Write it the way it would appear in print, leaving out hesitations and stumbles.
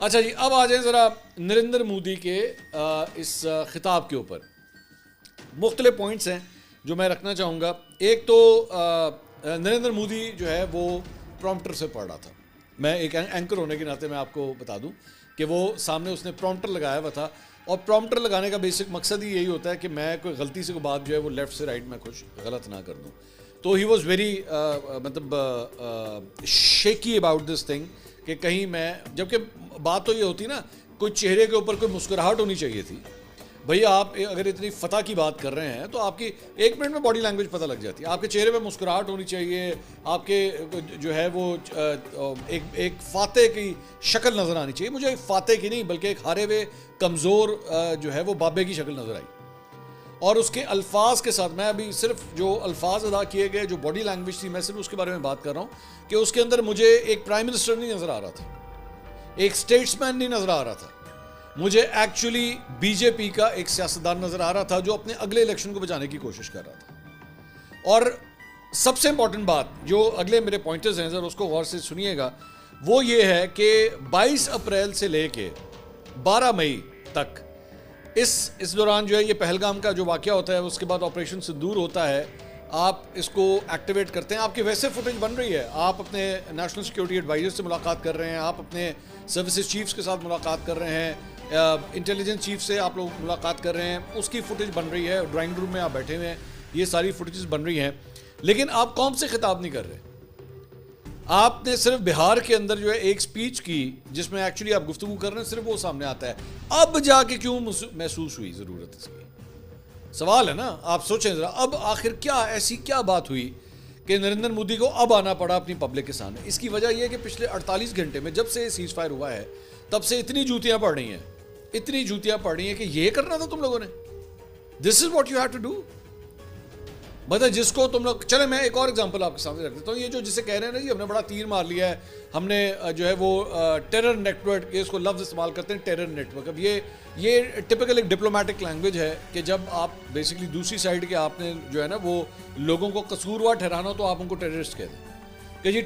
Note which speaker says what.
Speaker 1: अच्छा जी, अब आ जाए ज़रा नरेंद्र मोदी के इस खिताब के ऊपर। मुख्तलिफ पॉइंट्स हैं जो मैं रखना चाहूँगा। एक तो नरेंद्र मोदी जो है वो प्रॉम्प्टर से पढ़ रहा था। मैं एक एंकर होने के नाते मैं आपको बता दूं कि वो सामने उसने प्रॉम्प्टर लगाया हुआ था, और प्रॉम्प्टर लगाने का बेसिक मकसद ही यही होता है कि मैं कोई गलती से कोई बात जो है वो लेफ़्ट से राइट में कुछ गलत ना कर दूं। तो ही वॉज़ वेरी मतलब शेकी अबाउट दिस थिंग कि कहीं मैं, जबकि बात तो ये होती ना, कोई चेहरे के ऊपर कोई मुस्कुराहट होनी चाहिए थी। भैया आप अगर इतनी फतह की बात कर रहे हैं तो आपकी 1 मिनट में बॉडी लैंग्वेज पता लग जाती है। आपके चेहरे पे मुस्कुराहट होनी चाहिए, आपके जो है वो एक फाते की शक्ल नज़र आनी चाहिए। मुझे एक फाते की नहीं बल्कि एक हारे हुए कमज़ोर जो है वो बाबे की शक्ल नज़र आई। और उसके अल्फाज के साथ, मैं अभी सिर्फ जो अल्फाज अदा किए गए, जो बॉडी लैंग्वेज थी, मैं सिर्फ उसके बारे में बात कर रहा हूँ कि उसके अंदर मुझे एक प्राइम मिनिस्टर नहीं नज़र आ रहा था, एक स्टेट्समैन नहीं नज़र आ रहा था। मुझे एक्चुअली बीजेपी का एक सियासतदान नज़र आ रहा था जो अपने अगले इलेक्शन को बचाने की कोशिश कर रहा था। और सबसे इंपॉर्टेंट बात, जो अगले मेरे पॉइंटर्स हैं, ज़रा उसको गौर से सुनिएगा, वो ये है कि 22 अप्रैल से लेके 12 मई तक इस दौरान जो है ये पहलगाम का जो वाक़या होता है, उसके बाद ऑपरेशन सिंदूर होता है, आप इसको एक्टिवेट करते हैं। आपकी वैसे फुटेज बन रही है, आप अपने नेशनल सिक्योरिटी एडवाइजर से मुलाकात कर रहे हैं, आप अपने सर्विसेज चीफ्स के साथ मुलाकात कर रहे हैं, इंटेलिजेंस चीफ से आप लोग मुलाकात कर रहे हैं, उसकी फुटेज बन रही है, ड्राइंग रूम में आप बैठे हुए हैं, ये सारी फुटेज बन रही हैं। लेकिन आप कौम से खिताब नहीं कर रहे। आपने सिर्फ बिहार के अंदर जो है एक स्पीच की जिसमें एक्चुअली आप गुफ्तगू कर रहे हैं, सिर्फ वो सामने आता है। अब जाके क्यों महसूस हुई ज़रूरत इसकी? सवाल है ना, आप सोचें ज़रा, अब आखिर क्या ऐसी क्या बात हुई कि नरेंद्र मोदी को अब आना पड़ा अपनी पब्लिक के सामने? इसकी वजह यह है कि पिछले 48 घंटे में, जब से सीज फायर हुआ है, तब से इतनी जूतियां पड़ रही हैं, इतनी जूतियां पड़ रही हैं कि ये करना था तुम लोगों ने। This is what you have to do. मतलब जिसको तुम लोग, चले मैं एक और एग्जांपल आपके सामने रख देता हूँ। ये जो जिसे कह रहे हैं ना जी, हमने बड़ा तीर मार लिया है, हमने जो है वो टेरर नेटवर्क, ये इसको लफ्ज़ इस्तेमाल करते हैं, टेरर नेटवर्क। अब ये टिपिकल एक डिप्लोमेटिक लैंग्वेज है कि जब आप बेसिकली दूसरी साइड के आपने जो है ना वो लोगों को कसूरवार ठहराना, तो आप उनको टेररिस्ट कहते हैं कि जी